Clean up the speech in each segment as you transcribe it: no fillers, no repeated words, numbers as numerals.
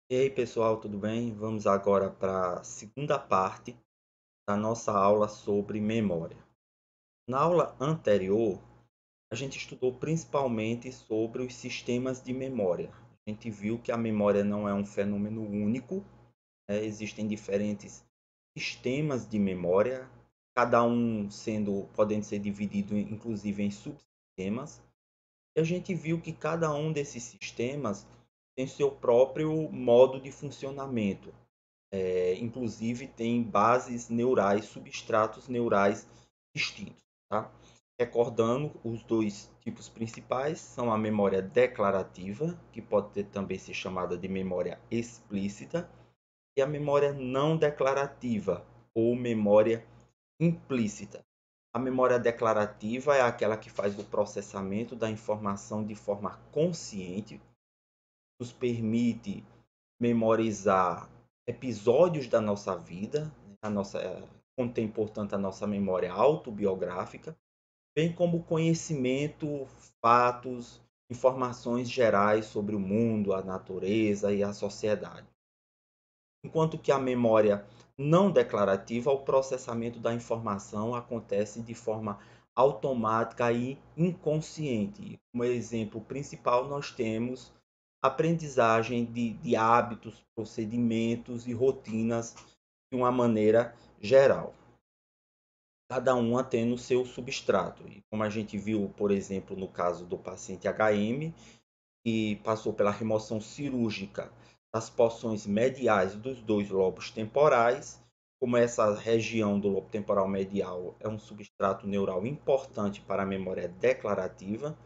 E aí, pessoal, tudo bem? Vamos agora para a segunda parte da nossa aula sobre memória. Na aula anterior, a gente estudou principalmente sobre os sistemas de memória. A gente viu que a memória não é um fenômeno único, existem diferentes sistemas de memória, cada um podendo ser dividido inclusive em subsistemas. E a gente viu que cada um desses sistemas tem seu próprio modo de funcionamento. Inclusive tem bases neurais, substratos neurais distintos. Tá? Recordando, os dois tipos principais são a memória declarativa, que pode também ser chamada de memória explícita, e a memória não declarativa, ou memória implícita. A memória declarativa é aquela que faz o processamento da informação de forma consciente, nos permite memorizar episódios da nossa vida, contém, portanto, a nossa memória autobiográfica, bem como conhecimento, fatos, informações gerais sobre o mundo, a natureza e a sociedade. Enquanto que a memória não declarativa, o processamento da informação acontece de forma automática e inconsciente. Como exemplo principal, nós temos aprendizagem de hábitos, procedimentos e rotinas de uma maneira geral. Cada uma tendo o seu substrato. E como a gente viu, por exemplo, no caso do paciente HM, que passou pela remoção cirúrgica das porções mediais dos dois lobos temporais, como essa região do lobo temporal medial é um substrato neural importante para a memória declarativa,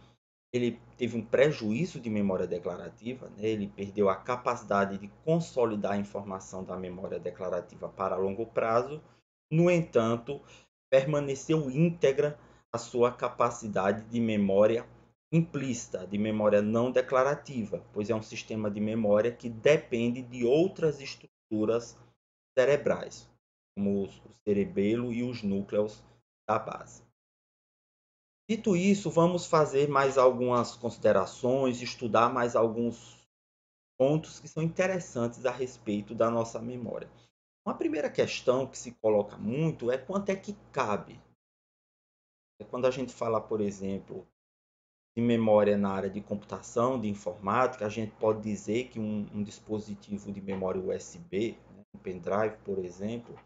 ele teve um prejuízo de memória declarativa, né? Ele perdeu a capacidade de consolidar a informação da memória declarativa para longo prazo. No entanto, permaneceu íntegra a sua capacidade de memória implícita, de memória não declarativa, pois é um sistema de memória que depende de outras estruturas cerebrais, como o cerebelo e os núcleos da base. Dito isso, vamos fazer mais algumas considerações, estudar mais alguns pontos que são interessantes a respeito da nossa memória. Uma primeira questão que se coloca muito é quanto é que cabe. Quando a gente fala, por exemplo, de memória na área de computação, de informática, a gente pode dizer que um dispositivo de memória USB, né, um pendrive, por exemplo,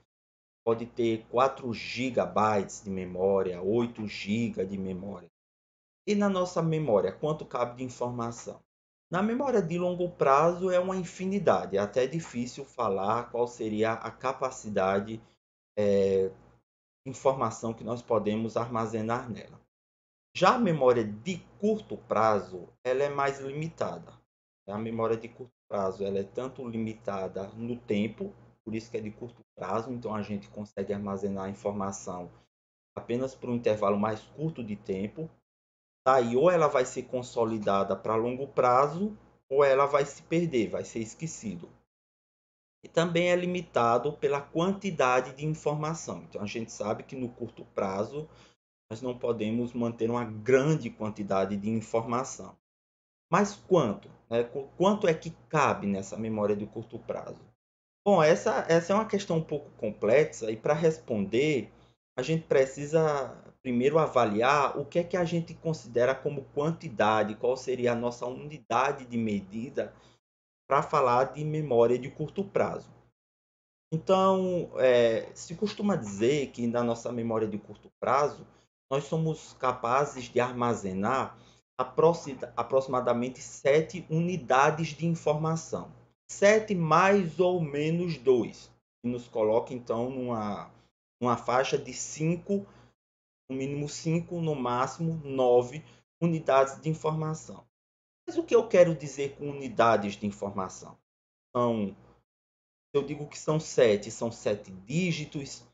pode ter 4 gigabytes de memória, 8 GB de memória. E na nossa memória, quanto cabe de informação? Na memória de longo prazo é uma infinidade, é até difícil falar qual seria a capacidade de informação que nós podemos armazenar nela. Já a memória de curto prazo, ela é mais limitada. A memória de curto prazo, ela é tanto limitada no tempo, por isso que é de curto prazo, então a gente consegue armazenar a informação apenas por um intervalo mais curto de tempo. Daí, ou ela vai ser consolidada para longo prazo, ou ela vai se perder, vai ser esquecido. E também é limitado pela quantidade de informação. Então, a gente sabe que no curto prazo, nós não podemos manter uma grande quantidade de informação. Mas quanto? Né? Quanto é que cabe nessa memória de curto prazo? Bom, essa é uma questão um pouco complexa e para responder, a gente precisa primeiro avaliar o que é que a gente considera como quantidade, qual seria a nossa unidade de medida para falar de memória de curto prazo. Então, se costuma dizer que na nossa memória de curto prazo, nós somos capazes de armazenar aproximadamente 7 unidades de informação. 7 mais ou menos 2, que nos coloca então numa faixa de 5, no mínimo 5, no máximo 9 unidades de informação. Mas o que eu quero dizer com unidades de informação? São Eu digo que são 7 dígitos,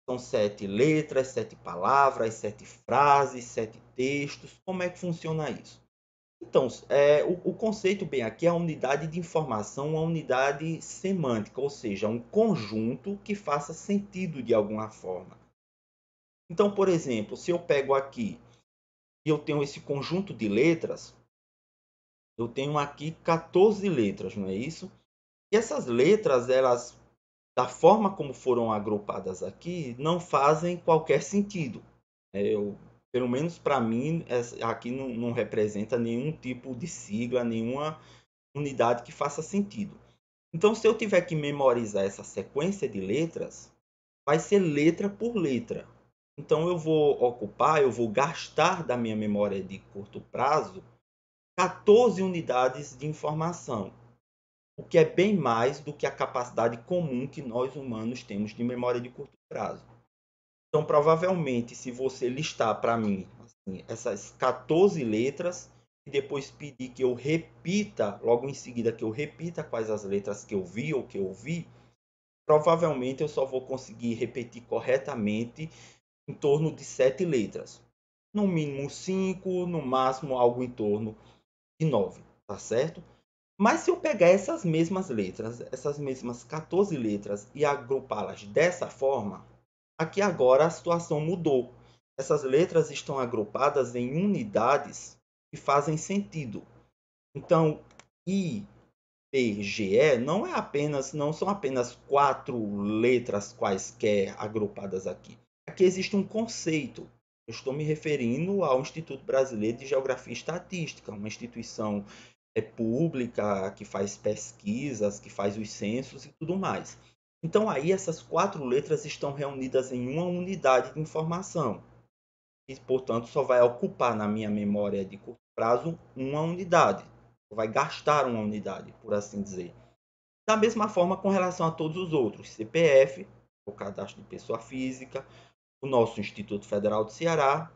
são 7 letras, 7 palavras, 7 frases, 7 textos. Como é que funciona isso? Então, o conceito bem aqui é a unidade de informação, uma unidade semântica, ou seja, um conjunto que faça sentido de alguma forma. Então, por exemplo, se eu pego aqui e eu tenho esse conjunto de letras, eu tenho aqui 14 letras, não é isso? E essas letras, elas, da forma como foram agrupadas aqui, não fazem qualquer sentido. Pelo menos para mim, aqui não representa nenhum tipo de sigla, nenhuma unidade que faça sentido. Então, se eu tiver que memorizar essa sequência de letras, vai ser letra por letra. Então, eu vou gastar da minha memória de curto prazo 14 unidades de informação, o que é bem mais do que a capacidade comum que nós humanos temos de memória de curto prazo. Então, provavelmente, se você listar para mim assim, essas 14 letras e depois pedir que eu repita, logo em seguida que eu repita quais as letras que eu vi ou que eu ouvi, provavelmente eu só vou conseguir repetir corretamente em torno de 7 letras. No mínimo 5, no máximo algo em torno de 9, tá certo? Mas se eu pegar essas mesmas letras, essas mesmas 14 letras e agrupá-las dessa forma, aqui agora a situação mudou. Essas letras estão agrupadas em unidades que fazem sentido. Então, I, P, G, E não são apenas quatro letras quaisquer agrupadas aqui. Aqui existe um conceito. Eu estou me referindo ao Instituto Brasileiro de Geografia e Estatística, uma instituição pública que faz pesquisas, que faz os censos e tudo mais. Então aí essas quatro letras estão reunidas em uma unidade de informação e, portanto, só vai ocupar na minha memória de curto prazo uma unidade, vai gastar uma unidade, por assim dizer. Da mesma forma com relação a todos os outros, CPF, o cadastro de pessoa física, o nosso Instituto Federal do Ceará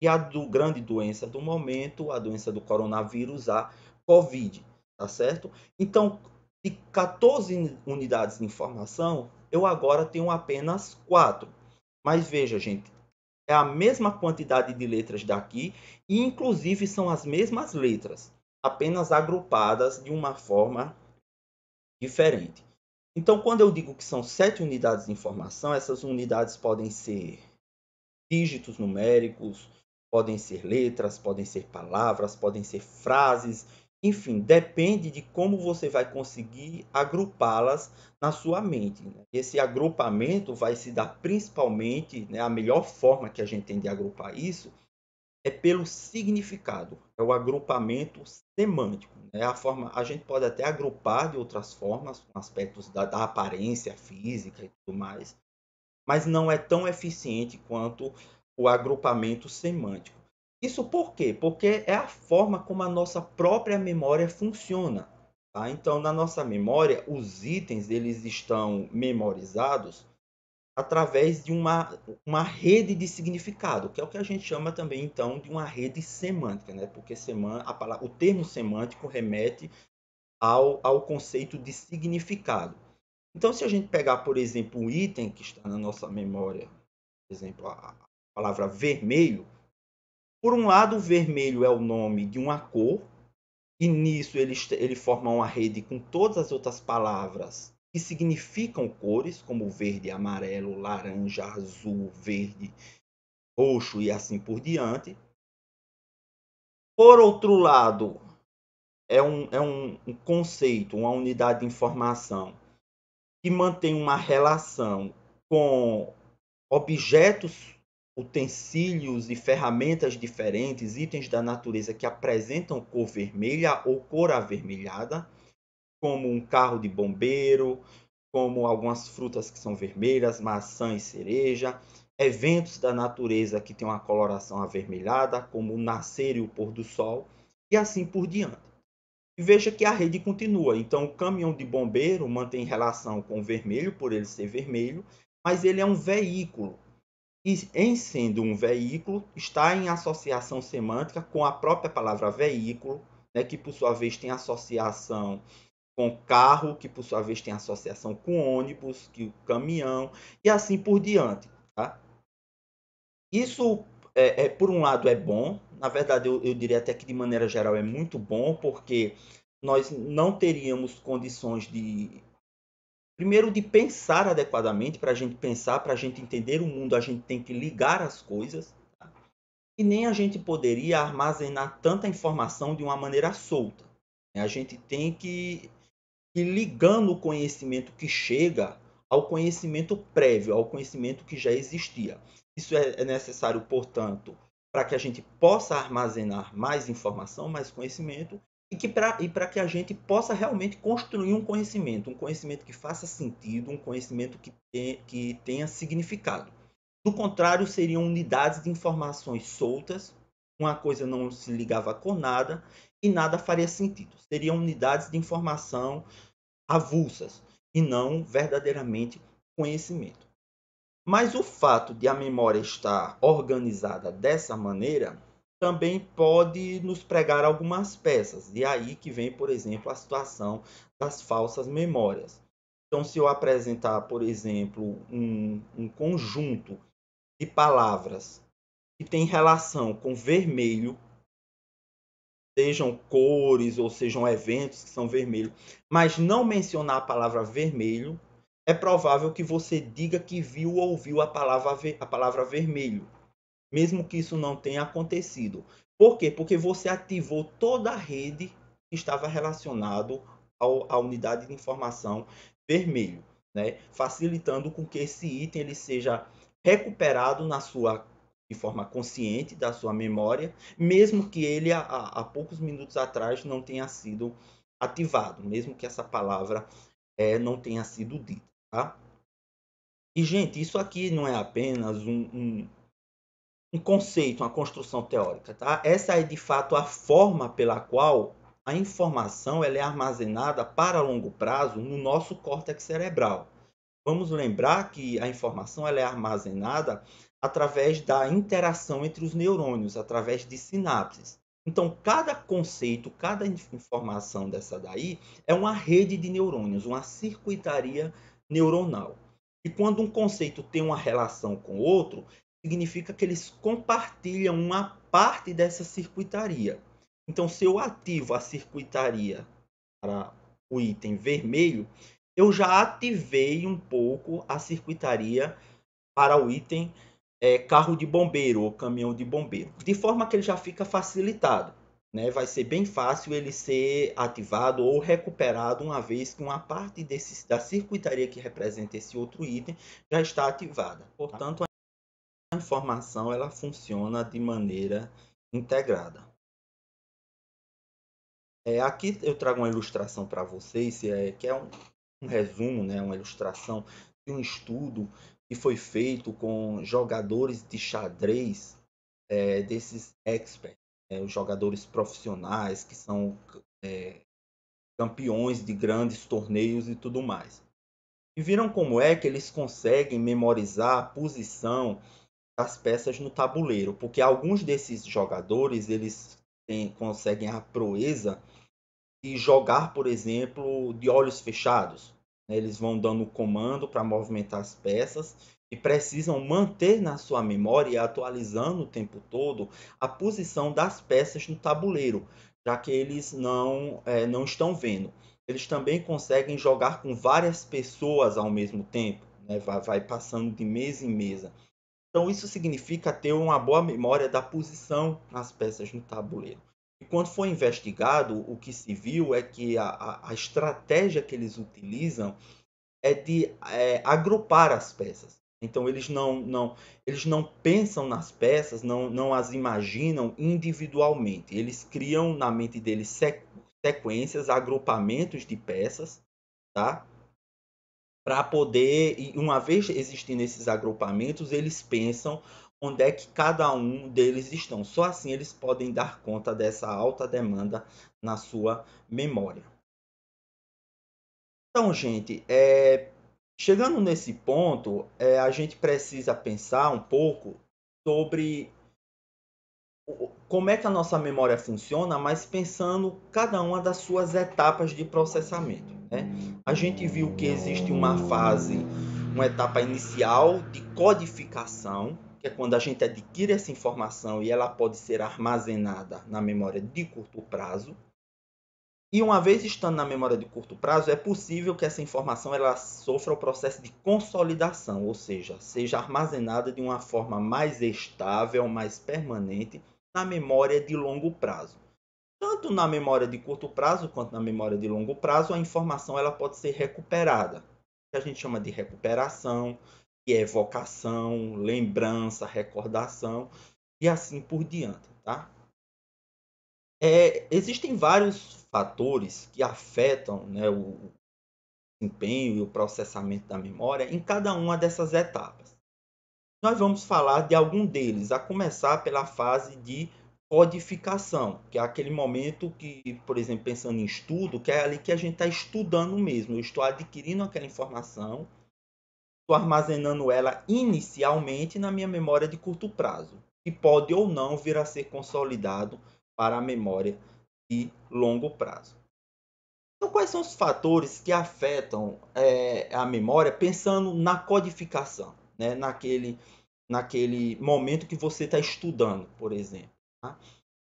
e a grande doença do momento, a doença do coronavírus, a Covid, tá certo? Então, de 14 unidades de informação, eu agora tenho apenas 4. Mas veja, gente, é a mesma quantidade de letras daqui e inclusive são as mesmas letras, apenas agrupadas de uma forma diferente. Então, quando eu digo que são 7 unidades de informação, essas unidades podem ser dígitos numéricos, podem ser letras, podem ser palavras, podem ser frases, enfim, depende de como você vai conseguir agrupá-las na sua mente. Esse agrupamento vai se dar principalmente, a melhor forma que a gente tem de agrupar isso é pelo significado, é o agrupamento semântico. A gente pode até agrupar de outras formas, com aspectos da aparência física e tudo mais, mas não é tão eficiente quanto o agrupamento semântico. Isso por quê? Porque é a forma como a nossa própria memória funciona. Tá? Então, na nossa memória, os itens eles estão memorizados através de uma rede de significado, que é o que a gente chama também, então, de uma rede semântica, né? Porque o termo semântico remete ao conceito de significado. Então, se a gente pegar, por exemplo, um item que está na nossa memória, por exemplo, a palavra vermelho, por um lado, o vermelho é o nome de uma cor, e nisso ele forma uma rede com todas as outras palavras que significam cores, como verde, amarelo, laranja, azul, verde, roxo e assim por diante. Por outro lado, é um conceito, uma unidade de informação que mantém uma relação com objetos, utensílios e ferramentas diferentes, itens da natureza que apresentam cor vermelha ou cor avermelhada, como um carro de bombeiro, como algumas frutas que são vermelhas, maçã e cereja, eventos da natureza que têm uma coloração avermelhada, como o nascer e o pôr do sol, e assim por diante. E veja que a rede continua. Então, o caminhão de bombeiro mantém relação com o vermelho, por ele ser vermelho, mas ele é um veículo. E, em sendo um veículo, está em associação semântica com a própria palavra veículo, né, que por sua vez tem associação com carro, que por sua vez tem associação com ônibus, que o caminhão, e assim por diante. Tá? Isso, por um lado, é bom. Na verdade, eu diria até que, de maneira geral, é muito bom, porque nós não teríamos condições primeiro, de pensar adequadamente. Para a gente pensar, para a gente entender o mundo, a gente tem que ligar as coisas. Tá? E nem a gente poderia armazenar tanta informação de uma maneira solta. A gente tem que e ligando o conhecimento que chega ao conhecimento prévio, ao conhecimento que já existia. Isso é necessário, portanto, para que a gente possa armazenar mais informação, mais conhecimento, e para que a gente possa realmente construir um conhecimento que faça sentido, um conhecimento que tenha significado. Do contrário, seriam unidades de informações soltas, uma coisa não se ligava com nada e nada faria sentido. Seriam unidades de informação avulsas e não verdadeiramente conhecimento. Mas o fato de a memória estar organizada dessa maneira também pode nos pregar algumas peças. E aí que vem, por exemplo, a situação das falsas memórias. Então, se eu apresentar, por exemplo, um conjunto de palavras que tem relação com vermelho, sejam cores ou sejam eventos que são vermelho, mas não mencionar a palavra vermelho, é provável que você diga que viu ou ouviu a palavra vermelho, mesmo que isso não tenha acontecido. Por quê? Porque você ativou toda a rede que estava relacionado à unidade de informação vermelho, né? Facilitando com que esse item ele seja recuperado de forma consciente da sua memória, mesmo que ele há poucos minutos atrás não tenha sido ativado, mesmo que essa palavra não tenha sido dita. Tá? E, gente, isso aqui não é apenas um conceito, uma construção teórica. Tá? Essa é, de fato, a forma pela qual a informação ela é armazenada para longo prazo no nosso córtex cerebral. Vamos lembrar que a informação ela é armazenada através da interação entre os neurônios, através de sinapses. Então, cada conceito, cada informação dessa daí é uma rede de neurônios, uma circuitaria neuronal. E quando um conceito tem uma relação com outro, significa que eles compartilham uma parte dessa circuitaria. Então, se eu ativo a circuitaria para o item vermelho, eu já ativei um pouco a circuitaria para o item carro de bombeiro ou caminhão de bombeiro, de forma que ele já fica facilitado. Né? Vai ser bem fácil ele ser ativado ou recuperado uma vez que uma parte da circuitaria que representa esse outro item já está ativada. Portanto, a informação ela funciona de maneira integrada. Aqui eu trago uma ilustração para vocês, que é um resumo, né, uma ilustração de um estudo que foi feito com jogadores de xadrez, desses experts, os jogadores profissionais que são campeões de grandes torneios e tudo mais. E viram como é que eles conseguem memorizar a posição das peças no tabuleiro, porque alguns desses jogadores eles conseguem a proeza de jogar, por exemplo, de olhos fechados. Eles vão dando o comando para movimentar as peças e precisam manter na sua memória e atualizando o tempo todo a posição das peças no tabuleiro, já que eles não estão vendo. Eles também conseguem jogar com várias pessoas ao mesmo tempo, né? Vai passando de mesa em mesa. Então, isso significa ter uma boa memória da posição nas peças no tabuleiro. E quando foi investigado, o que se viu é que a estratégia que eles utilizam é de agrupar as peças. Então, eles não pensam nas peças, não as imaginam individualmente. Eles criam na mente deles sequências, agrupamentos de peças, tá? Para poder, e uma vez existindo esses agrupamentos, eles pensam onde é que cada um deles estão. Só assim eles podem dar conta dessa alta demanda na sua memória. Então, gente, chegando nesse ponto, a gente precisa pensar um pouco sobre como é que a nossa memória funciona, mas pensando cada uma das suas etapas de processamento. Né? A gente viu que existe uma etapa inicial de codificação, que é quando a gente adquire essa informação e ela pode ser armazenada na memória de curto prazo. E uma vez estando na memória de curto prazo, é possível que essa informação ela sofra o processo de consolidação, ou seja armazenada de uma forma mais estável, mais permanente na memória de longo prazo. Tanto na memória de curto prazo quanto na memória de longo prazo, a informação ela pode ser recuperada, que a gente chama de recuperação, que é evocação, lembrança, recordação e assim por diante, tá? Existem vários fatores que afetam, né, o desempenho e o processamento da memória em cada uma dessas etapas. Nós vamos falar de algum deles, a começar pela fase de codificação, que é aquele momento que, por exemplo, pensando em estudo, que é ali que a gente está estudando mesmo. Eu estou adquirindo aquela informação, estou armazenando ela inicialmente na minha memória de curto prazo, que pode ou não vir a ser consolidado para a memória de longo prazo. Então, quais são os fatores que afetam a memória pensando na codificação, né? naquele momento que você está estudando, por exemplo. Tá?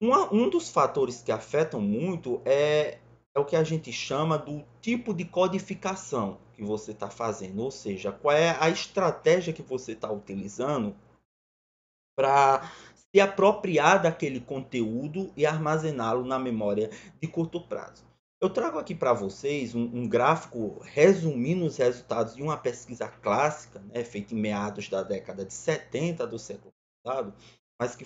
Um dos fatores que afetam muito é o que a gente chama do tipo de codificação que você está fazendo, ou seja, qual é a estratégia que você está utilizando para se apropriar daquele conteúdo e armazená-lo na memória de curto prazo. Eu trago aqui para vocês um gráfico resumindo os resultados de uma pesquisa clássica, né, feita em meados da década de 70 do século passado, mas que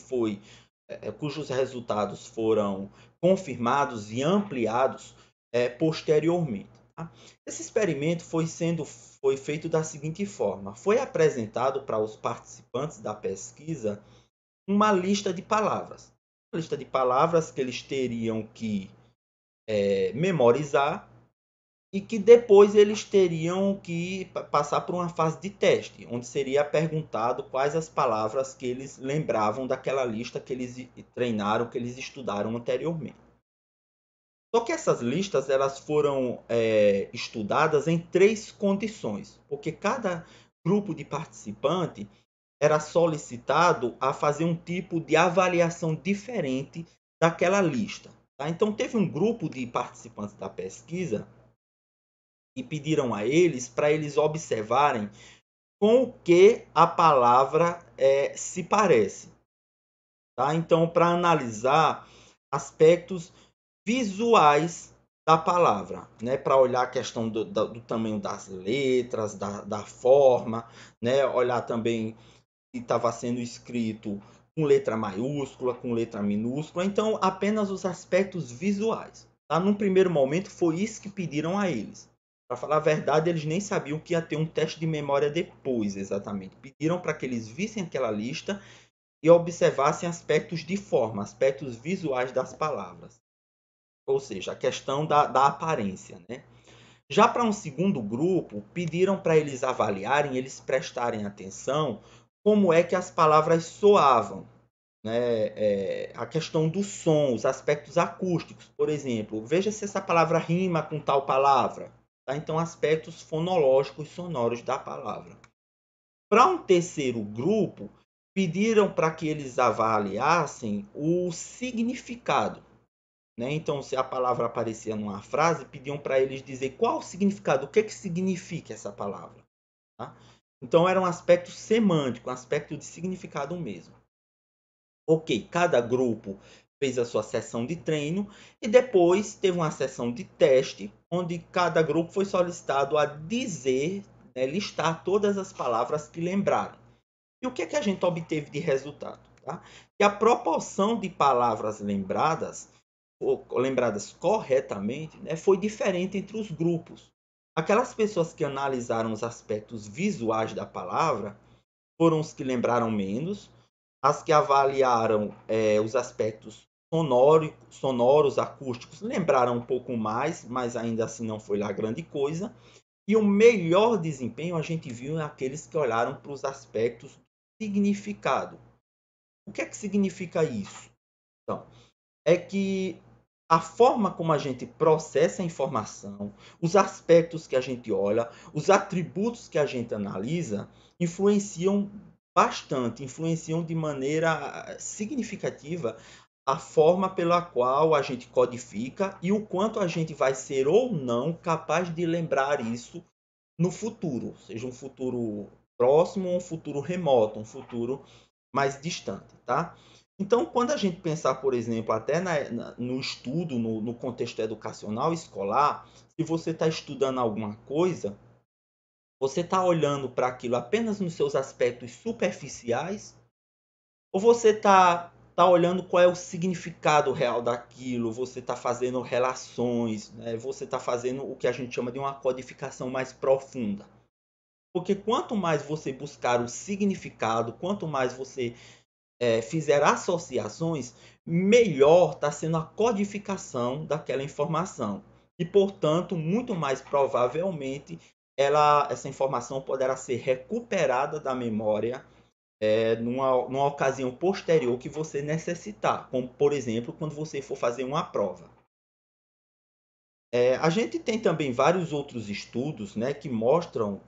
cujos resultados foram confirmados e ampliados posteriormente. Tá? Esse experimento foi feito da seguinte forma: foi apresentado para os participantes da pesquisa uma lista de palavras. Uma lista de palavras que eles teriam que memorizar e que depois eles teriam que passar por uma fase de teste, onde seria perguntado quais as palavras que eles lembravam daquela lista que eles treinaram, que eles estudaram anteriormente. Só que essas listas elas foram estudadas em três condições, porque cada grupo de participante era solicitado a fazer um tipo de avaliação diferente daquela lista. Tá? Então, teve um grupo de participantes da pesquisa e pediram a eles para eles observarem com o que a palavra se parece. Tá? Então, para analisar aspectos visuais da palavra, né? Para olhar a questão do tamanho das letras, da forma, né? Olhar também se estava sendo escrito com letra maiúscula, com letra minúscula, então apenas os aspectos visuais. Tá? Num primeiro momento foi isso que pediram a eles. Para falar a verdade, eles nem sabiam que ia ter um teste de memória depois, exatamente. Pediram para que eles vissem aquela lista e observassem aspectos de forma, aspectos visuais das palavras. Ou seja, a questão da aparência. Né? Já para um segundo grupo, pediram para eles avaliarem, eles prestarem atenção como é que as palavras soavam. Né? A questão do som, os aspectos acústicos, por exemplo. Veja se essa palavra rima com tal palavra. Tá? Então, aspectos fonológicos sonoros da palavra. Para um terceiro grupo, pediram para que eles avaliassem o significado. Né? Então, se a palavra aparecia numa frase, pediam para eles dizer qual o significado, o que significa essa palavra. Tá? Então, era um aspecto semântico, um aspecto de significado mesmo. Ok, cada grupo fez a sua sessão de treino e depois teve uma sessão de teste, onde cada grupo foi solicitado a dizer, né, listar todas as palavras que lembraram. E o que é que a gente obteve de resultado? Tá? Que a proporção de palavras lembradas, ou lembradas corretamente, né, foi diferente entre os grupos. Aquelas pessoas que analisaram os aspectos visuais da palavra foram os que lembraram menos, as que avaliaram os aspectos sonoros, acústicos, lembraram um pouco mais, mas ainda assim não foi lá grande coisa. E o melhor desempenho a gente viu aqueles que olharam para os aspectos do significado. O que é que significa isso? Então, é que a forma como a gente processa a informação, os aspectos que a gente olha, os atributos que a gente analisa, influenciam bastante, influenciam de maneira significativa a forma pela qual a gente codifica e o quanto a gente vai ser ou não capaz de lembrar isso no futuro, seja um futuro próximo ou um futuro remoto, um futuro mais distante, tá? Então, quando a gente pensar, por exemplo, até no estudo, no contexto educacional escolar, se você está estudando alguma coisa, você está olhando para aquilo apenas nos seus aspectos superficiais, ou você tá olhando qual é o significado real daquilo, você está fazendo relações, né? Você está fazendo o que a gente chama de uma codificação mais profunda. Porque quanto mais você buscar o significado, quanto mais você fizer associações, melhor está sendo a codificação daquela informação. E, portanto, muito mais provavelmente, essa informação poderá ser recuperada da memória numa ocasião posterior que você necessitar, como, por exemplo, quando você for fazer uma prova. A gente tem também vários outros estudos, né, que mostram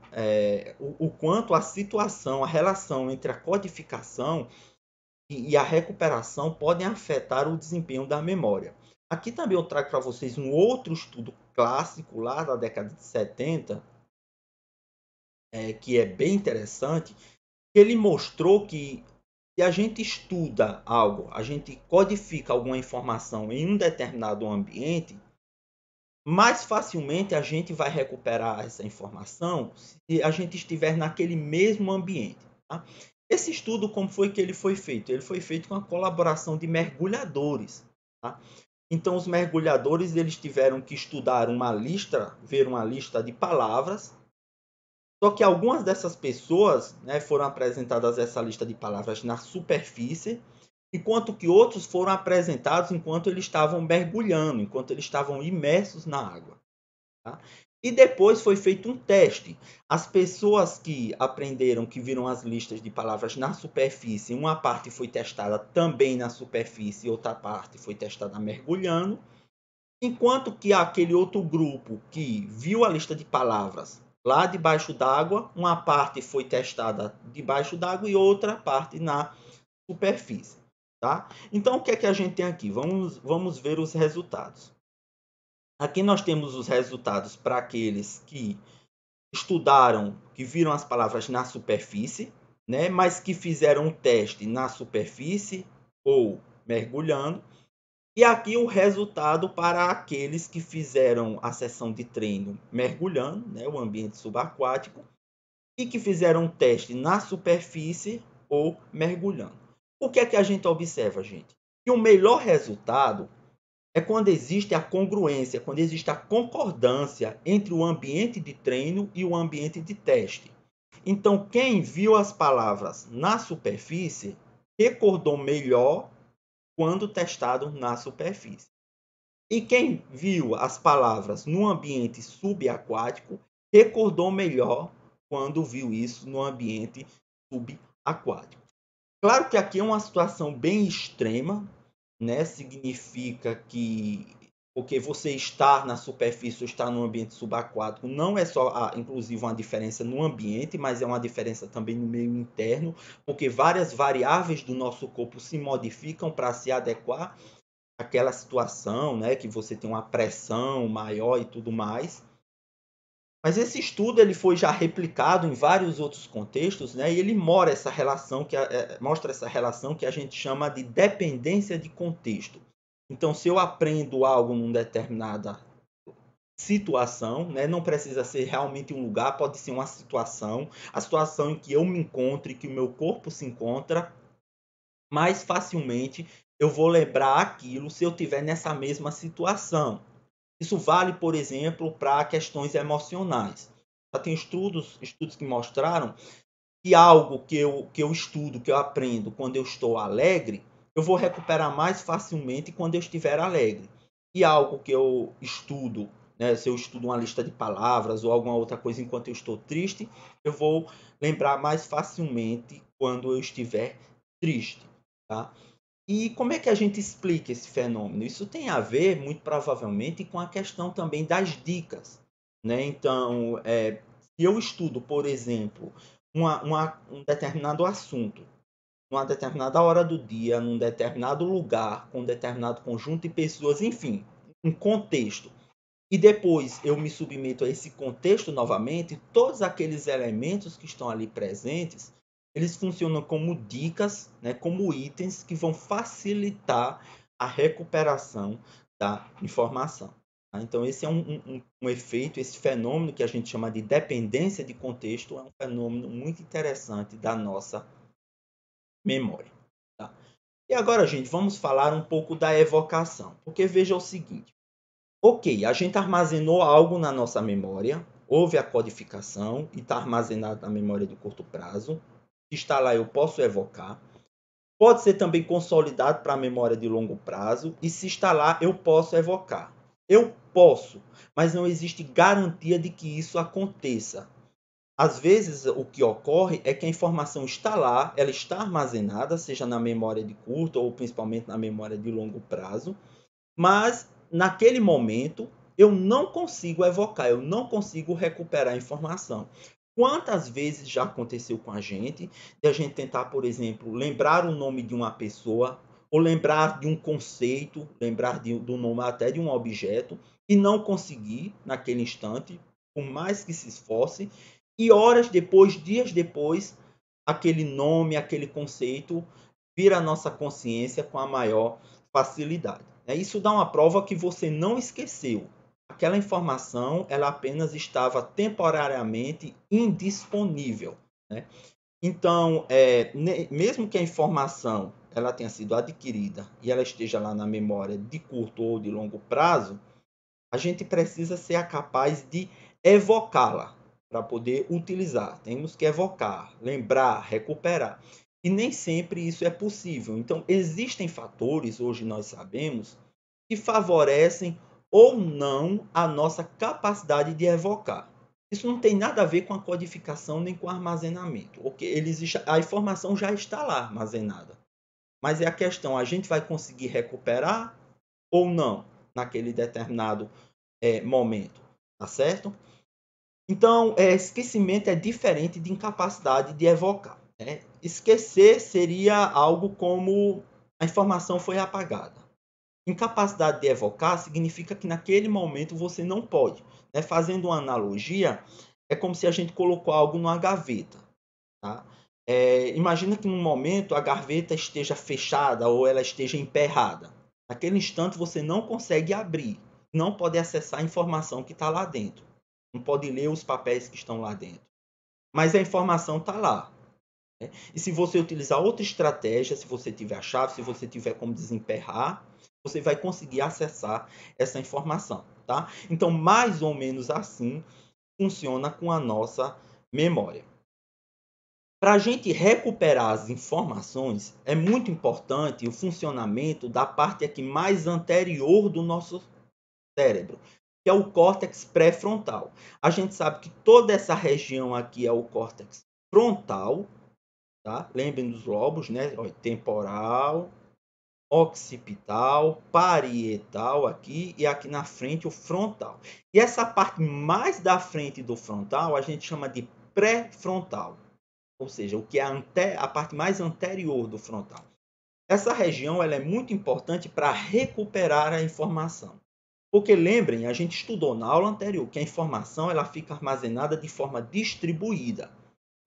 o quanto a situação, a relação entre a codificação e a recuperação podem afetar o desempenho da memória. Aqui também eu trago para vocês um outro estudo clássico lá da década de 70, que é bem interessante, que ele mostrou que se a gente estuda algo, a gente codifica alguma informação em um determinado ambiente, mais facilmente a gente vai recuperar essa informação se a gente estiver naquele mesmo ambiente. Tá? Esse estudo, como foi que ele foi feito? Ele foi feito com a colaboração de mergulhadores. Tá? Então, os mergulhadores eles tiveram que estudar uma lista, ver uma lista de palavras. Só que algumas dessas pessoas, né, foram apresentadas essa lista de palavras na superfície, enquanto que outros foram apresentados enquanto eles estavam mergulhando, enquanto eles estavam imersos na água. Tá? E depois foi feito um teste. As pessoas que aprenderam, que viram as listas de palavras na superfície, uma parte foi testada também na superfície, outra parte foi testada mergulhando, enquanto que aquele outro grupo que viu a lista de palavras lá debaixo d'água, uma parte foi testada debaixo d'água e outra parte na superfície. Tá? Então, o que é que a gente tem aqui? Vamos ver os resultados. Aqui nós temos os resultados para aqueles que estudaram, que viram as palavras na superfície, né, mas que fizeram um teste na superfície ou mergulhando. E aqui o resultado para aqueles que fizeram a sessão de treino mergulhando, né, o ambiente subaquático, e que fizeram um teste na superfície ou mergulhando. O que é que a gente observa, gente? Que o melhor resultado é quando existe a congruência, quando existe a concordância entre o ambiente de treino e o ambiente de teste. Então, quem viu as palavras na superfície recordou melhor quando testado na superfície. E quem viu as palavras no ambiente subaquático recordou melhor quando viu isso no ambiente subaquático. Claro que aqui é uma situação bem extrema, né? Significa que porque você estar na superfície ou estar no ambiente subaquático não é só, inclusive, uma diferença no ambiente, mas é uma diferença também no meio interno, porque várias variáveis do nosso corpo se modificam para se adequar àquela situação, né? Que você tem uma pressão maior e tudo mais. Mas esse estudo ele foi já replicado em vários outros contextos, né? E ele mostra essa relação que a gente chama de dependência de contexto. Então, se eu aprendo algo numa determinada situação, né? Não precisa ser realmente um lugar, pode ser uma situação, a situação em que eu me encontro e que o meu corpo se encontra, mais facilmente eu vou lembrar aquilo se eu estiver nessa mesma situação. Isso vale, por exemplo, para questões emocionais. Já tem estudos que mostraram que algo que eu estudo, que eu aprendo quando eu estou alegre, eu vou recuperar mais facilmente quando eu estiver alegre. E algo que eu estudo, né, se eu estudo uma lista de palavras ou alguma outra coisa enquanto eu estou triste, eu vou lembrar mais facilmente quando eu estiver triste. Tá? E como é que a gente explica esse fenômeno? Isso tem a ver, muito provavelmente, com a questão também das dicas. Né? Então, se eu estudo, por exemplo, um determinado assunto, numa determinada hora do dia, num determinado lugar, com um determinado conjunto de pessoas, enfim, um contexto, e depois eu me submeto a esse contexto novamente, todos aqueles elementos que estão ali presentes eles funcionam como dicas, né, como itens que vão facilitar a recuperação da informação. Tá? Então, esse é um efeito, esse fenômeno que a gente chama de dependência de contexto, é um fenômeno muito interessante da nossa memória. Tá? E agora, gente, vamos falar um pouco da evocação. Porque veja o seguinte: ok, a gente armazenou algo na nossa memória, houve a codificação e está armazenado na memória de curto prazo. Se está lá, eu posso evocar. Pode ser também consolidado para a memória de longo prazo e se está lá, eu posso evocar. Eu posso, mas não existe garantia de que isso aconteça. Às vezes, o que ocorre é que a informação está lá, ela está armazenada, seja na memória de curto ou principalmente na memória de longo prazo, mas naquele momento eu não consigo evocar, eu não consigo recuperar a informação. Quantas vezes já aconteceu com a gente, de a gente tentar, por exemplo, lembrar o nome de uma pessoa, ou lembrar de um conceito, lembrar do nome até de um objeto, e não conseguir naquele instante, por mais que se esforce, e horas depois, dias depois, aquele nome, aquele conceito vira a nossa consciência com a maior facilidade. Isso dá uma prova que você não esqueceu. Aquela informação, ela apenas estava temporariamente indisponível. Né? Então, mesmo que a informação ela tenha sido adquirida e ela esteja lá na memória de curto ou de longo prazo, a gente precisa ser capaz de evocá-la para poder utilizar. Temos que evocar, lembrar, recuperar. E nem sempre isso é possível. Então, existem fatores, hoje nós sabemos, que favorecem ou não a nossa capacidade de evocar. Isso não tem nada a ver com a codificação nem com o armazenamento. A informação já está lá armazenada. Mas é a questão, a gente vai conseguir recuperar ou não naquele determinado momento, tá certo? Então, esquecimento é diferente de incapacidade de evocar. Né? Esquecer seria algo como a informação foi apagada. Incapacidade de evocar significa que naquele momento você não pode. Né? Fazendo uma analogia, é como se a gente colocou algo numa gaveta. Tá? Imagina que num momento a gaveta esteja fechada ou ela esteja emperrada. Naquele instante você não consegue abrir, não pode acessar a informação que está lá dentro, não pode ler os papéis que estão lá dentro. Mas a informação está lá. Né? E se você utilizar outra estratégia, se você tiver a chave, se você tiver como desemperrar, você vai conseguir acessar essa informação. Tá? Então, mais ou menos assim funciona com a nossa memória. Para a gente recuperar as informações, é muito importante o funcionamento da parte aqui mais anterior do nosso cérebro, que é o córtex pré-frontal. A gente sabe que toda essa região aqui é o córtex frontal, tá? Lembrem dos lobos, né? Temporal, occipital, parietal aqui e aqui na frente o frontal. E essa parte mais da frente do frontal a gente chama de pré-frontal. Ou seja, o que é a parte mais anterior do frontal. Essa região ela é muito importante para recuperar a informação. Porque lembrem, a gente estudou na aula anterior que a informação ela fica armazenada de forma distribuída.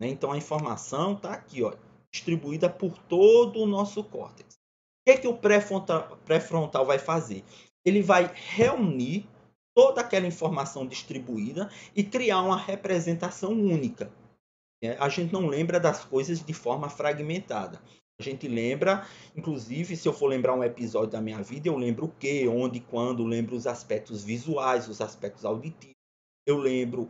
Né? Então a informação está aqui, ó, distribuída por todo o nosso córtex. O que o pré-frontal vai fazer? Ele vai reunir toda aquela informação distribuída e criar uma representação única. A gente não lembra das coisas de forma fragmentada. A gente lembra, inclusive, se eu for lembrar um episódio da minha vida, eu lembro o que, onde, quando, lembro os aspectos visuais, os aspectos auditivos, eu lembro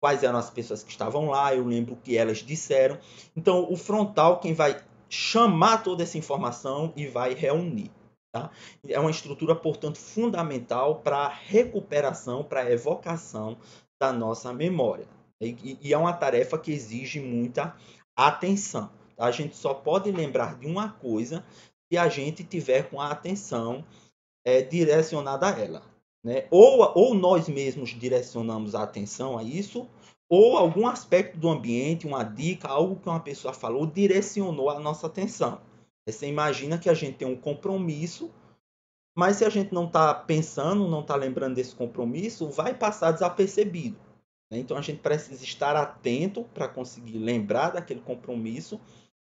quais eram as pessoas que estavam lá, eu lembro o que elas disseram. Então, o frontal, quem vai chamar toda essa informação e vai reunir. Tá? É uma estrutura, portanto, fundamental para a recuperação, para a evocação da nossa memória. E é uma tarefa que exige muita atenção. A gente só pode lembrar de uma coisa se a gente tiver com a atenção direcionada a ela. Né? Ou nós mesmos direcionamos a atenção a isso, ou algum aspecto do ambiente, uma dica, algo que uma pessoa falou, direcionou a nossa atenção. Você imagina que a gente tem um compromisso, mas se a gente não está pensando, não está lembrando desse compromisso, vai passar desapercebido. né? Então a gente precisa estar atento para conseguir lembrar daquele compromisso,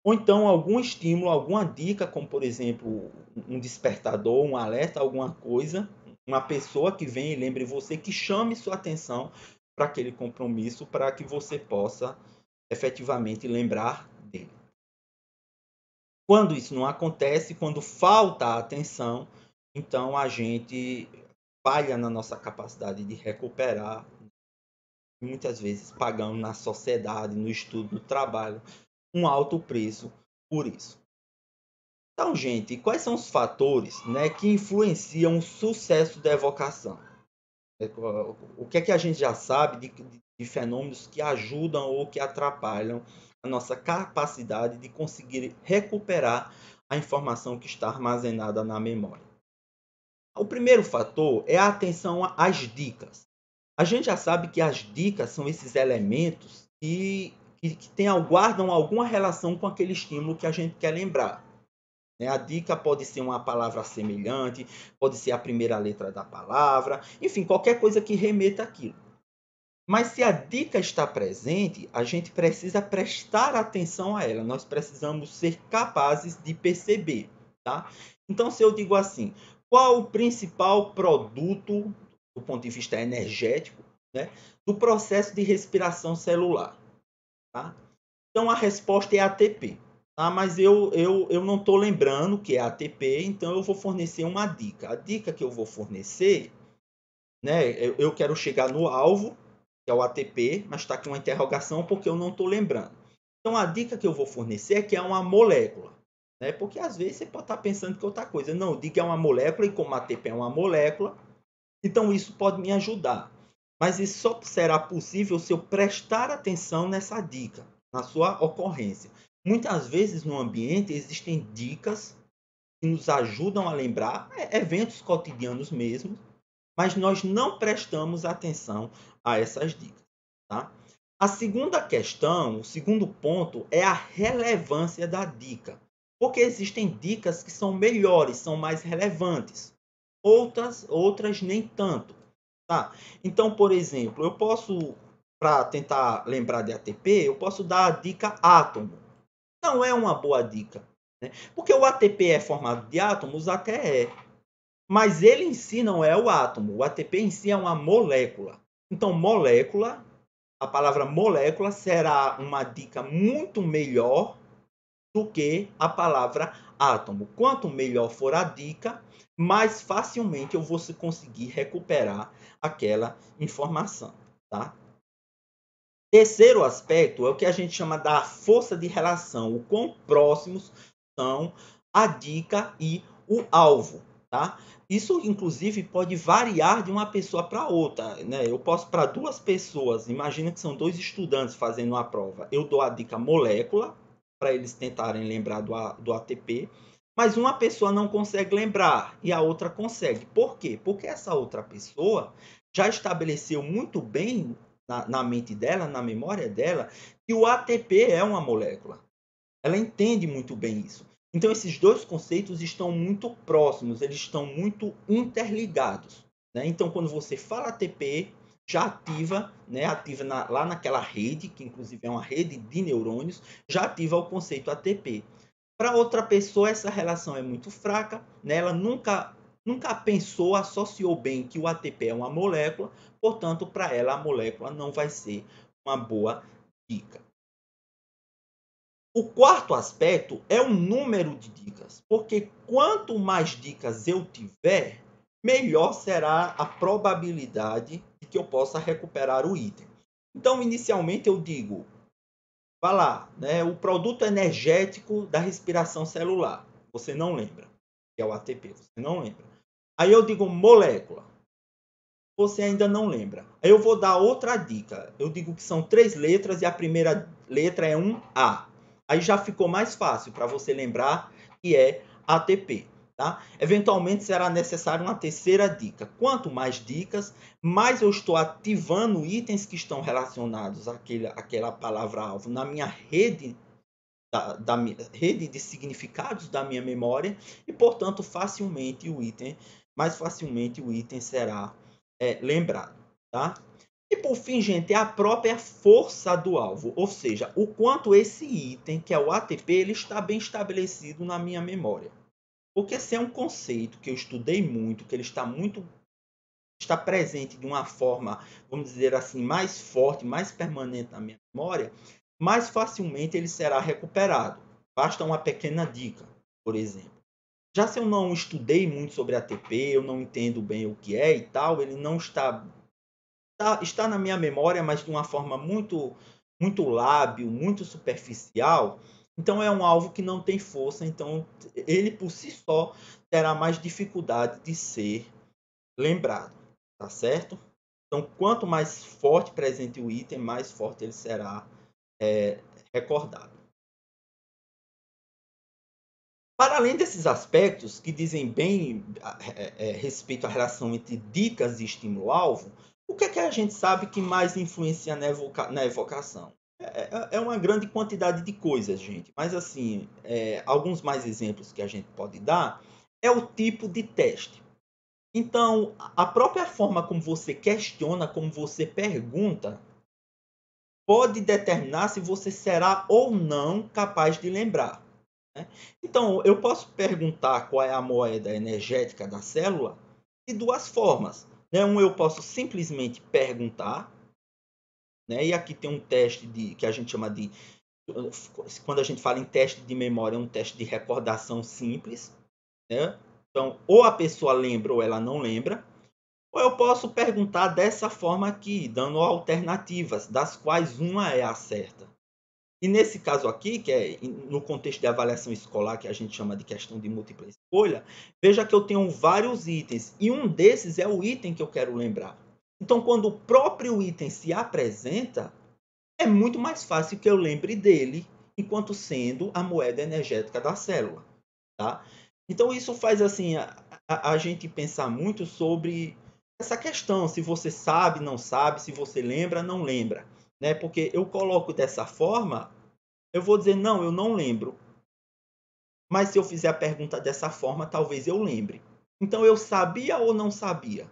ou então algum estímulo, alguma dica, como por exemplo um despertador, um alerta, alguma coisa, uma pessoa que vem e lembre você, que chame sua atenção para aquele compromisso, para que você possa efetivamente lembrar dele. Quando isso não acontece, quando falta a atenção, então a gente falha na nossa capacidade de recuperar, muitas vezes pagando na sociedade, no estudo, no trabalho, um alto preço por isso. Então, gente, quais são os fatores, né, que influenciam o sucesso da evocação? O que é que a gente já sabe de fenômenos que ajudam ou que atrapalham a nossa capacidade de conseguir recuperar a informação que está armazenada na memória? O primeiro fator é a atenção às dicas. A gente já sabe que as dicas são esses elementos que guardam alguma relação com aquele estímulo que a gente quer lembrar, né? A dica pode ser uma palavra semelhante, pode ser a primeira letra da palavra, enfim, qualquer coisa que remeta àquilo. Mas se a dica está presente, a gente precisa prestar atenção a ela. Nós precisamos ser capazes de perceber, tá? Então, se eu digo assim, qual o principal produto do ponto de vista energético, né, do processo de respiração celular, tá? Então, a resposta é ATP. Tá? Mas eu não estou lembrando que é ATP, então eu vou fornecer uma dica. A dica que eu vou fornecer, né, eu quero chegar no alvo, que é o ATP, mas está aqui uma interrogação porque eu não estou lembrando. Então, a dica que eu vou fornecer é que é uma molécula. Né? Porque às vezes você pode estar pensando que é outra coisa. Não, eu digo que é uma molécula, e como ATP é uma molécula, então isso pode me ajudar. Mas isso só será possível se eu prestar atenção nessa dica, na sua ocorrência. Muitas vezes no ambiente existem dicas que nos ajudam a lembrar eventos cotidianos mesmo, mas nós não prestamos atenção a essas dicas. Tá? A segunda questão, o segundo ponto, é a relevância da dica. Porque existem dicas que são melhores, são mais relevantes. Outras nem tanto. Tá? Então, por exemplo, eu posso, para tentar lembrar de ATP, eu posso dar a dica átomo. Não é uma boa dica. Né? Porque o ATP é formado de átomos, até é. Mas ele em si não é o átomo. O ATP em si é uma molécula. Então, molécula, a palavra molécula será uma dica muito melhor do que a palavra átomo. Quanto melhor for a dica, mais facilmente eu vou conseguir recuperar aquela informação. Tá? Terceiro aspecto é o que a gente chama da força de relação, o quão próximos são a dica e o alvo. Tá? Isso, inclusive, pode variar de uma pessoa para outra. Né? Eu posso, para duas pessoas, imagina que são dois estudantes fazendo uma prova, eu dou a dica molécula, para eles tentarem lembrar do ATP, mas uma pessoa não consegue lembrar e a outra consegue. Por quê? Porque essa outra pessoa já estabeleceu muito bem na mente dela, na memória dela, que o ATP é uma molécula. Ela entende muito bem isso. Então, esses dois conceitos estão muito próximos, eles estão muito interligados. Né? Então, quando você fala ATP, já ativa, né? Ativa lá naquela rede, que inclusive é uma rede de neurônios, já ativa o conceito ATP. Para outra pessoa, essa relação é muito fraca, né? Ela nunca pensou, associou bem que o ATP é uma molécula, portanto, para ela a molécula não vai ser uma boa dica. O quarto aspecto é o número de dicas, porque quanto mais dicas eu tiver, melhor será a probabilidade de que eu possa recuperar o item. Então, inicialmente eu digo, vá lá, né, o produto energético da respiração celular. Você não lembra, que é o ATP, você não lembra. Aí eu digo molécula, você ainda não lembra. Aí eu vou dar outra dica. Eu digo que são 3 letras e a primeira letra é um A. Aí já ficou mais fácil para você lembrar que é ATP. Tá? Eventualmente será necessária uma terceira dica. Quanto mais dicas, mais eu estou ativando itens que estão relacionados àquela palavra-alvo na minha rede, da rede de significados da minha memória e, portanto, mais facilmente o item será lembrado. Tá? E por fim, gente, é a própria força do alvo, ou seja, o quanto esse item, que é o ATP, ele está bem estabelecido na minha memória. Porque se é um conceito que eu estudei muito, que ele está presente de uma forma, vamos dizer assim, mais forte, mais permanente na minha memória, mais facilmente ele será recuperado. Basta uma pequena dica, por exemplo. Já se eu não estudei muito sobre ATP, eu não entendo bem o que é e tal, ele não está na minha memória, mas de uma forma muito lábil, muito superficial. Então é um alvo que não tem força, então ele por si só terá mais dificuldade de ser lembrado, tá certo? Então quanto mais forte presente o item, mais forte ele será recordado. Para além desses aspectos que dizem bem respeito à relação entre dicas e estímulo-alvo, o que é que a gente sabe que mais influencia na evocação? É uma grande quantidade de coisas, gente. Mas, assim, alguns mais exemplos que a gente pode dar é o tipo de teste. Então, a própria forma como você questiona, como você pergunta, pode determinar se você será ou não capaz de lembrar, né? Então, eu posso perguntar qual é a moeda energética da célula de duas formas, né? Eu posso simplesmente perguntar, né? E aqui tem um teste que a gente chama de, quando a gente fala em teste de memória, é um teste de recordação simples, né? Então, ou a pessoa lembra ou ela não lembra. Ou eu posso perguntar dessa forma aqui, dando alternativas, das quais uma é a certa. E nesse caso aqui, que é no contexto de avaliação escolar, que a gente chama de questão de múltipla escolha, veja que eu tenho vários itens, e um desses é o item que eu quero lembrar. Então, quando o próprio item se apresenta, é muito mais fácil que eu lembre dele, enquanto sendo a moeda energética da célula. Tá? Então, isso faz assim a gente pensar muito sobre essa questão, se você sabe, não sabe, se você lembra, não lembra. Né? Porque eu coloco dessa forma, eu vou dizer, não, eu não lembro. Mas se eu fizer a pergunta dessa forma, talvez eu lembre. Então, eu sabia ou não sabia?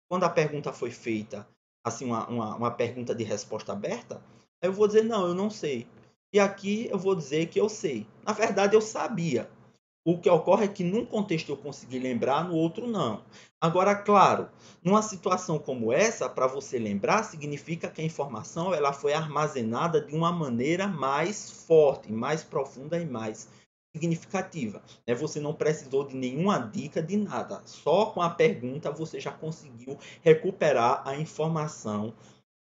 Quando a pergunta foi feita, assim, uma pergunta de resposta aberta, eu vou dizer, não, eu não sei. E aqui eu vou dizer que eu sei. Na verdade, eu sabia. O que ocorre é que num contexto eu consegui lembrar, no outro não. Agora, claro, numa situação como essa, para você lembrar, significa que a informação ela foi armazenada de uma maneira mais forte, mais profunda e mais significativa. Né? Você não precisou de nenhuma dica de nada. Só com a pergunta você já conseguiu recuperar a informação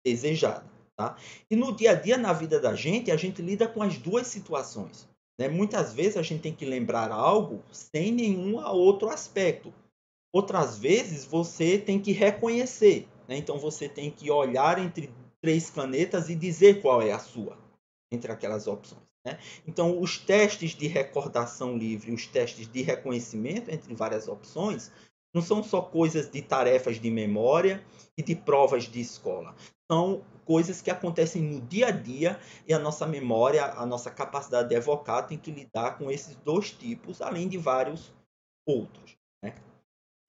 desejada. Tá? E no dia a dia, na vida da gente, a gente lida com as duas situações. Né? Muitas vezes a gente tem que lembrar algo sem nenhum outro aspecto. Outras vezes você tem que reconhecer. Né? Então você tem que olhar entre três canetas e dizer qual é a sua, entre aquelas opções. Né? Então os testes de recordação livre, os testes de reconhecimento entre várias opções, não são só coisas de tarefas de memória e de provas de escola. São coisas que acontecem no dia a dia e a nossa memória, a nossa capacidade de evocar tem que lidar com esses dois tipos, além de vários outros. Né?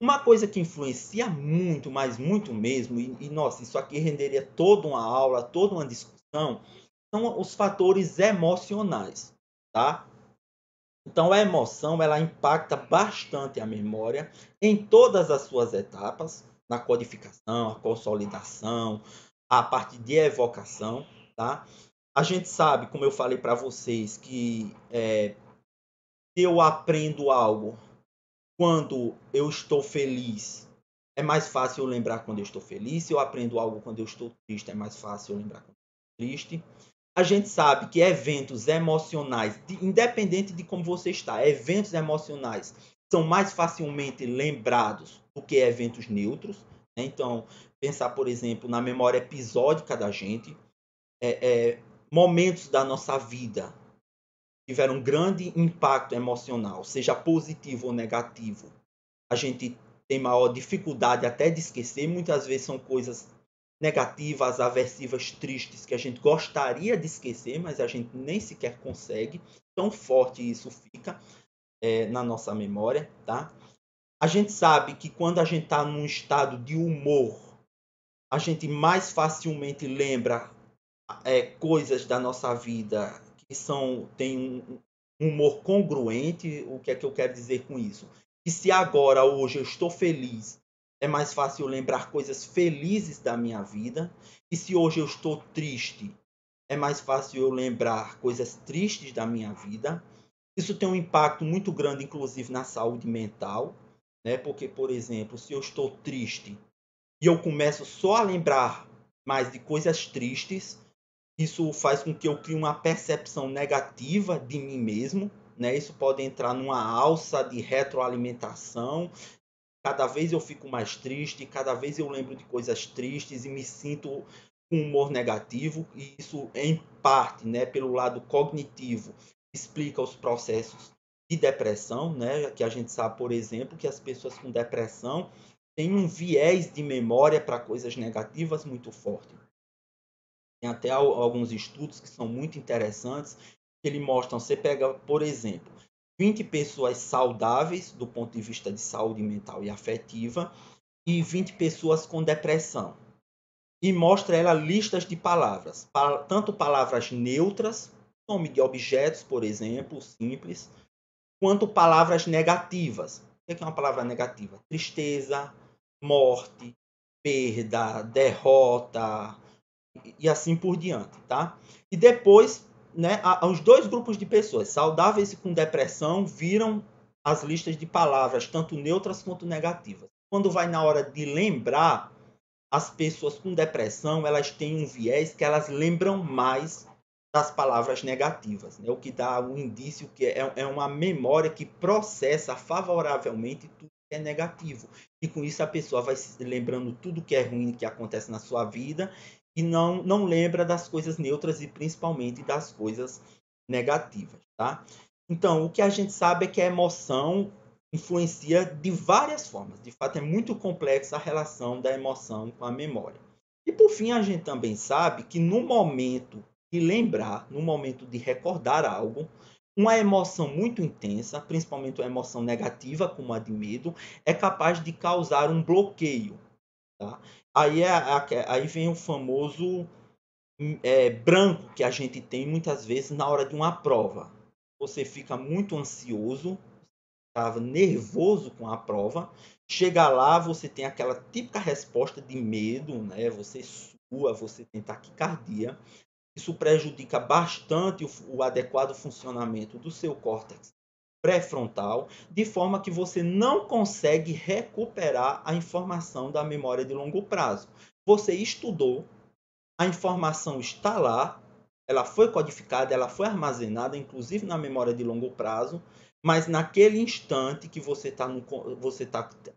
Uma coisa que influencia muito, mas muito mesmo, nossa, isso aqui renderia toda uma aula, toda uma discussão, são os fatores emocionais, tá? Então a emoção ela impacta bastante a memória em todas as suas etapas, na codificação, a consolidação, a parte de evocação, tá? A gente sabe, como eu falei para vocês, que se eu aprendo algo quando eu estou feliz, é mais fácil eu lembrar quando eu estou feliz. Se eu aprendo algo quando eu estou triste, é mais fácil eu lembrar quando eu estou triste. A gente sabe que eventos emocionais, independente de como você está, eventos emocionais são mais facilmente lembrados do que eventos neutros. Né? Então, pensar, por exemplo, na memória episódica da gente, momentos da nossa vida tiveram um grande impacto emocional, seja positivo ou negativo. A gente tem maior dificuldade até de esquecer, muitas vezes são coisas negativas, aversivas, tristes, que a gente gostaria de esquecer, mas a gente nem sequer consegue. Tão forte isso fica na nossa memória, tá? A gente sabe que quando a gente está num estado de humor, a gente mais facilmente lembra coisas da nossa vida que têm um humor congruente. O que é que eu quero dizer com isso? Que se agora, hoje, eu estou feliz, é mais fácil eu lembrar coisas felizes da minha vida. E se hoje eu estou triste, é mais fácil eu lembrar coisas tristes da minha vida. Isso tem um impacto muito grande, inclusive, na saúde mental, né? Porque, por exemplo, se eu estou triste e eu começo só a lembrar mais de coisas tristes, isso faz com que eu crie uma percepção negativa de mim mesmo, né? Isso pode entrar numa alça de retroalimentação. Cada vez eu fico mais triste, cada vez eu lembro de coisas tristes e me sinto com humor negativo. E isso, em parte, né, pelo lado cognitivo, explica os processos de depressão, né? Que a gente sabe, por exemplo, que as pessoas com depressão têm um viés de memória para coisas negativas muito forte. Tem até alguns estudos que são muito interessantes, que ele mostram, você pega, por exemplo, 20 pessoas saudáveis do ponto de vista de saúde mental e afetiva e 20 pessoas com depressão. E mostra ela listas de palavras, tanto palavras neutras, nome de objetos, por exemplo, simples, quanto palavras negativas. O que é uma palavra negativa? Tristeza, morte, perda, derrota, e assim por diante, tá? E depois, né, os dois grupos de pessoas, saudáveis e com depressão, viram as listas de palavras, tanto neutras quanto negativas. Quando vai na hora de lembrar, as pessoas com depressão, elas têm um viés que elas lembram mais das palavras negativas, né? O que dá um indício que é uma memória que processa favoravelmente tudo que é negativo. E com isso a pessoa vai se lembrando tudo que é ruim que acontece na sua vida e não lembra das coisas neutras e principalmente das coisas negativas, tá? Então, o que a gente sabe é que a emoção influencia de várias formas. De fato, é muito complexa a relação da emoção com a memória. E por fim, a gente também sabe que no momento de lembrar, no momento de recordar algo, uma emoção muito intensa, principalmente uma emoção negativa, como a de medo, é capaz de causar um bloqueio. Tá? Aí vem o famoso branco que a gente tem muitas vezes na hora de uma prova. Você fica muito ansioso, estava nervoso com a prova. Chega lá, você tem aquela típica resposta de medo, né? Você sua, você tem taquicardia. Isso prejudica bastante o adequado funcionamento do seu córtex pré-frontal, de forma que você não consegue recuperar a informação da memória de longo prazo. Você estudou, a informação está lá, ela foi codificada, ela foi armazenada, inclusive na memória de longo prazo, mas naquele instante que você tá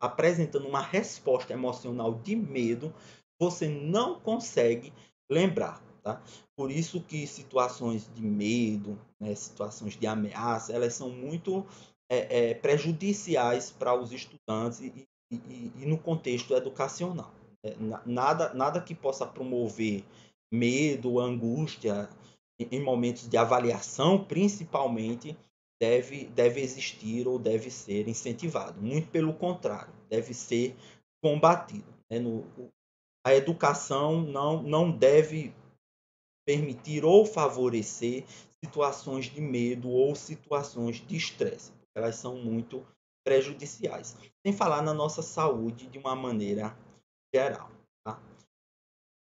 apresentando uma resposta emocional de medo, você não consegue lembrar. Tá? Por isso que situações de medo, né, situações de ameaça, elas são muito prejudiciais para os estudantes e no contexto educacional. Nada que possa promover medo, angústia em momentos de avaliação, principalmente, deve existir ou deve ser incentivado. Muito pelo contrário, deve ser combatido. Né? A educação não deve permitir ou favorecer situações de medo ou situações de estresse. Elas são muito prejudiciais. Sem falar na nossa saúde de uma maneira geral. Tá?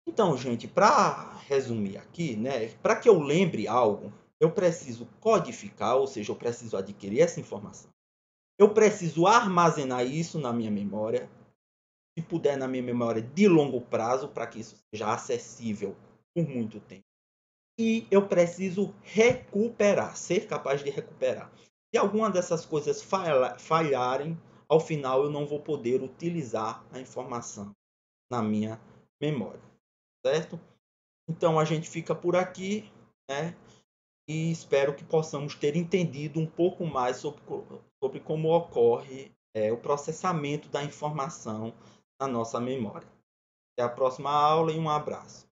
Então, gente, para resumir aqui, né, para que eu lembre algo, eu preciso codificar, ou seja, eu preciso adquirir essa informação. Eu preciso armazenar isso na minha memória, se puder na minha memória de longo prazo, para que isso seja acessível por muito tempo. E eu preciso recuperar, ser capaz de recuperar. Se alguma dessas coisas falharem, ao final eu não vou poder utilizar a informação na minha memória, certo? Então a gente fica por aqui, né? E espero que possamos ter entendido um pouco mais sobre como ocorre o processamento da informação na nossa memória. Até a próxima aula e um abraço.